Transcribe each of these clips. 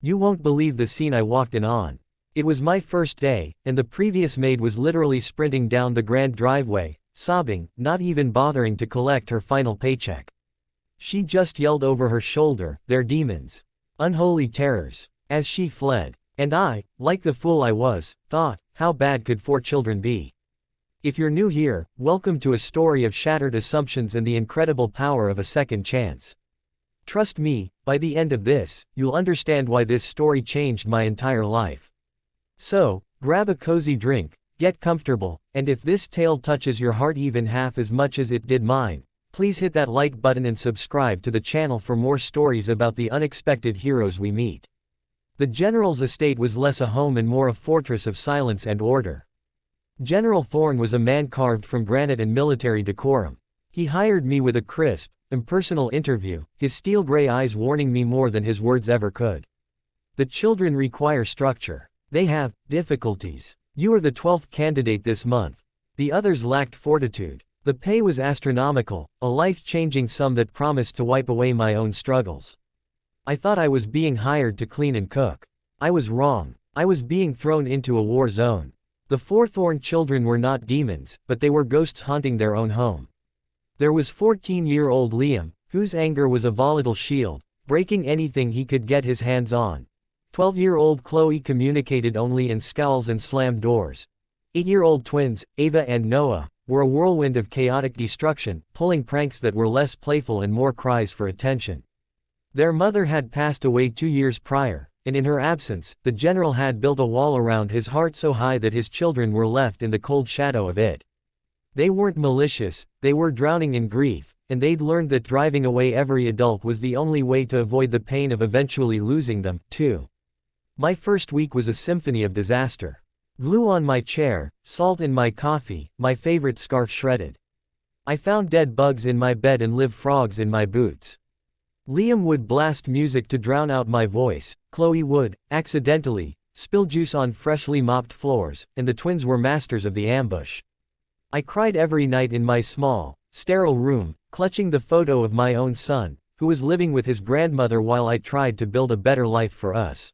You won't believe the scene I walked in on. It was my first day, and the previous maid was literally sprinting down the grand driveway, sobbing, not even bothering to collect her final paycheck. She just yelled over her shoulder, "They're demons. Unholy terrors," as she fled. And I, like the fool I was, thought, how bad could 4 children be? If you're new here, welcome to a story of shattered assumptions and the incredible power of a second chance. Trust me, by the end of this, you'll understand why this story changed my entire life. So, grab a cozy drink, get comfortable, and if this tale touches your heart even half as much as it did mine, please hit that like button and subscribe to the channel for more stories about the unexpected heroes we meet. The general's estate was less a home and more a fortress of silence and order. General Thorne was a man carved from granite and military decorum. He hired me with a crisp, impersonal interview, his steel-gray eyes warning me more than his words ever could. The children require structure. They have difficulties. You are the 12th candidate this month. The others lacked fortitude. The pay was astronomical, a life-changing sum that promised to wipe away my own struggles. I thought I was being hired to clean and cook. I was wrong. I was being thrown into a war zone. The 4 Thorne children were not demons, but they were ghosts haunting their own home. There was 14-year-old Liam, whose anger was a volatile shield, breaking anything he could get his hands on. 12-year-old Chloe communicated only in scowls and slammed doors. 8-year-old twins, Ava and Noah, were a whirlwind of chaotic destruction, pulling pranks that were less playful and more cries for attention. Their mother had passed away 2 years prior, and in her absence, the general had built a wall around his heart so high that his children were left in the cold shadow of it. They weren't malicious, they were drowning in grief, and they'd learned that driving away every adult was the only way to avoid the pain of eventually losing them, too. My first week was a symphony of disaster. Glue on my chair, salt in my coffee, my favorite scarf shredded. I found dead bugs in my bed and live frogs in my boots. Liam would blast music to drown out my voice, Chloe would, accidentally, spill juice on freshly mopped floors, and the twins were masters of the ambush. I cried every night in my small, sterile room, clutching the photo of my own son, who was living with his grandmother while I tried to build a better life for us.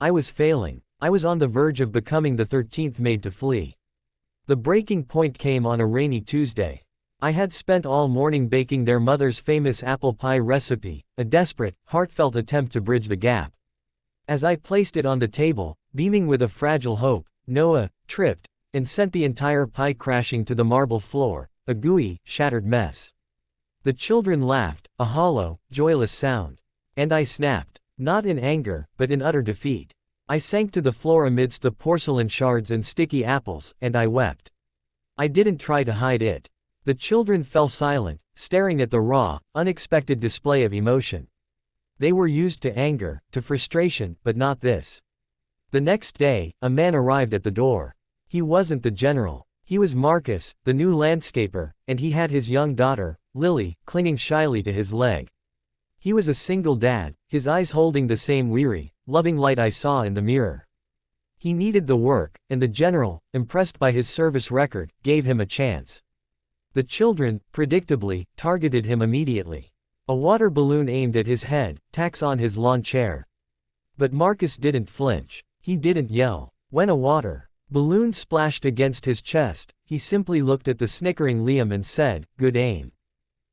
I was failing. I was on the verge of becoming the 13th maid to flee. The breaking point came on a rainy Tuesday. I had spent all morning baking their mother's famous apple pie recipe, a desperate, heartfelt attempt to bridge the gap. As I placed it on the table, beaming with a fragile hope, Noah tripped and sent the entire pie crashing to the marble floor, a gooey, shattered mess. The children laughed, a hollow, joyless sound. And I snapped, not in anger, but in utter defeat. I sank to the floor amidst the porcelain shards and sticky apples, and I wept. I didn't try to hide it. The children fell silent, staring at the raw, unexpected display of emotion. They were used to anger, to frustration, but not this. The next day, a man arrived at the door. He wasn't the general. He was Marcus, the new landscaper, and he had his young daughter, Lily, clinging shyly to his leg. He was a single dad, his eyes holding the same weary, loving light I saw in the mirror. He needed the work, and the general, impressed by his service record, gave him a chance. The children, predictably, targeted him immediately. A water balloon aimed at his head, tacks on his lawn chair. But Marcus didn't flinch. He didn't yell. When a water balloon splashed against his chest, he simply looked at the snickering Liam and said, "Good aim."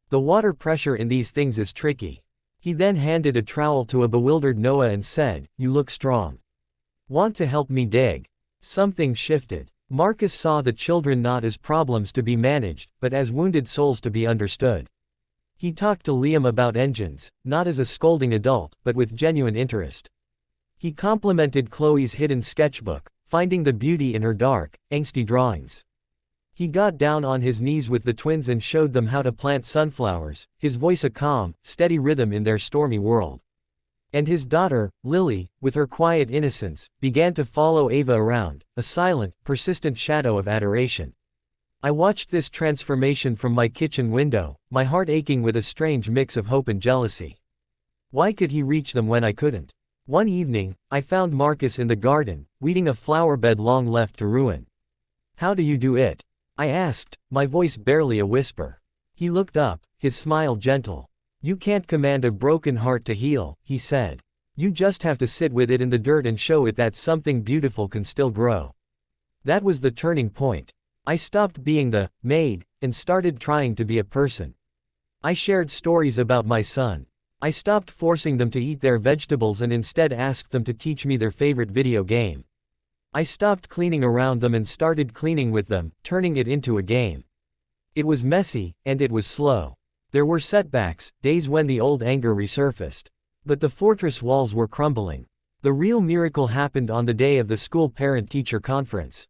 The water pressure in these things is tricky. He then handed a trowel to a bewildered Noah and said, "You look strong. Want to help me dig?" Something shifted. Marcus saw the children not as problems to be managed, but as wounded souls to be understood. He talked to Liam about engines, not as a scolding adult, but with genuine interest. He complimented Chloe's hidden sketchbook, finding the beauty in her dark, angsty drawings. He got down on his knees with the twins and showed them how to plant sunflowers, his voice a calm, steady rhythm in their stormy world. And his daughter, Lily, with her quiet innocence, began to follow Ava around, a silent, persistent shadow of adoration. I watched this transformation from my kitchen window, my heart aching with a strange mix of hope and jealousy. Why could he reach them when I couldn't? One evening, I found Marcus in the garden, weeding a flower bed long left to ruin. "How do you do it?" I asked, my voice barely a whisper. He looked up, his smile gentle. "You can't command a broken heart to heal," he said. You just have to sit with it in the dirt and show it that something beautiful can still grow. That was the turning point. I stopped being the maid and started trying to be a person. I shared stories about my son. I stopped forcing them to eat their vegetables and instead asked them to teach me their favorite video game. I stopped cleaning around them and started cleaning with them, turning it into a game. It was messy, and it was slow. There were setbacks, days when the old anger resurfaced. But the fortress walls were crumbling. The real miracle happened on the day of the school parent-teacher conference.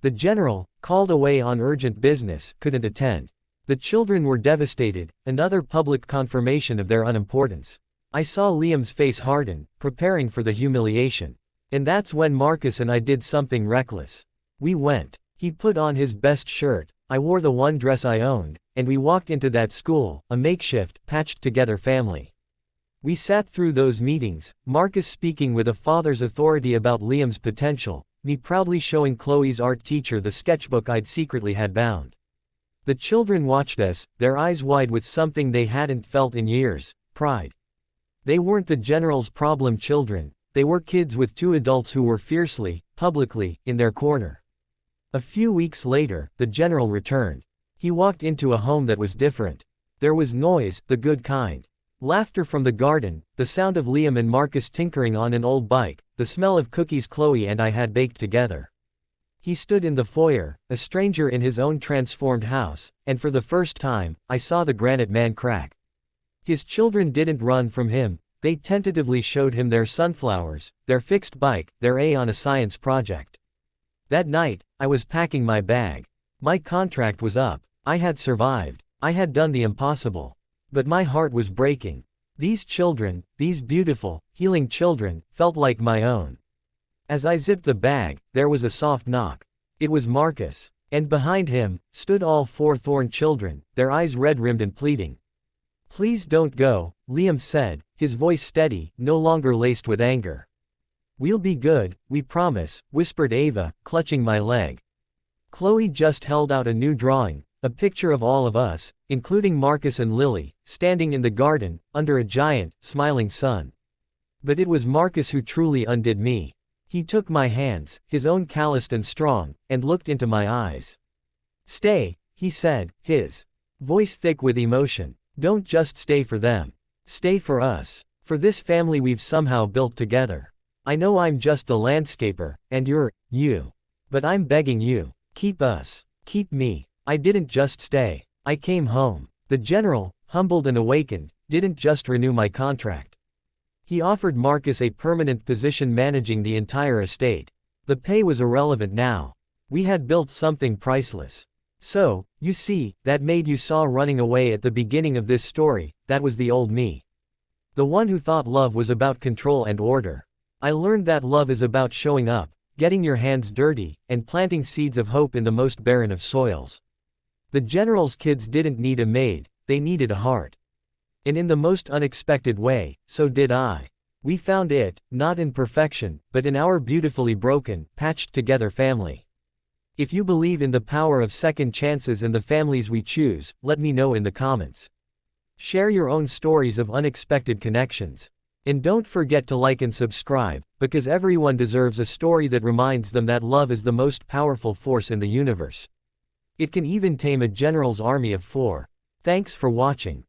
The general, called away on urgent business, couldn't attend. The children were devastated, another public confirmation of their unimportance. I saw Liam's face harden, preparing for the humiliation. And that's when Marcus and I did something reckless. We went. He put on his best shirt, I wore the one dress I owned, and we walked into that school, a makeshift, patched-together family. We sat through those meetings, Marcus speaking with a father's authority about Liam's potential, me proudly showing Chloe's art teacher the sketchbook I'd secretly had bound. The children watched us, their eyes wide with something they hadn't felt in years: pride. They weren't the general's problem children, they were kids with two adults who were fiercely, publicly, in their corner. A few weeks later, the general returned. He walked into a home that was different. There was noise, the good kind. Laughter from the garden, the sound of Liam and Marcus tinkering on an old bike, the smell of cookies Chloe and I had baked together. He stood in the foyer, a stranger in his own transformed house, and for the first time, I saw the granite man crack. His children didn't run from him, they tentatively showed him their sunflowers, their fixed bike, their A on a science project. That night, I was packing my bag. My contract was up. I had survived. I had done the impossible. But my heart was breaking. These children, these beautiful, healing children, felt like my own. As I zipped the bag, there was a soft knock. It was Marcus. And behind him, stood all four Thorn children, their eyes red-rimmed and pleading. "Please don't go," Liam said, his voice steady, no longer laced with anger. "We'll be good, we promise," whispered Ava, clutching my leg. Chloe just held out a new drawing, a picture of all of us, including Marcus and Lily, standing in the garden, under a giant, smiling sun. But it was Marcus who truly undid me. He took my hands, his own calloused and strong, and looked into my eyes. "Stay," he said, his voice thick with emotion. "Don't just stay for them. Stay for us. For this family we've somehow built together. I know I'm just the landscaper, and you're, you. But I'm begging you, keep us. Keep me." I didn't just stay. I came home. The general, humbled and awakened, didn't just renew my contract. He offered Marcus a permanent position managing the entire estate. The pay was irrelevant now. We had built something priceless. So, you see, that maid you saw running away at the beginning of this story, that was the old me. The one who thought love was about control and order. I learned that love is about showing up, getting your hands dirty, and planting seeds of hope in the most barren of soils. The general's kids didn't need a maid, they needed a heart. And in the most unexpected way, so did I. We found it, not in perfection, but in our beautifully broken, patched-together family. If you believe in the power of second chances and the families we choose, let me know in the comments. Share your own stories of unexpected connections. And don't forget to like and subscribe, because everyone deserves a story that reminds them that love is the most powerful force in the universe. It can even tame a general's army of 4. Thanks for watching.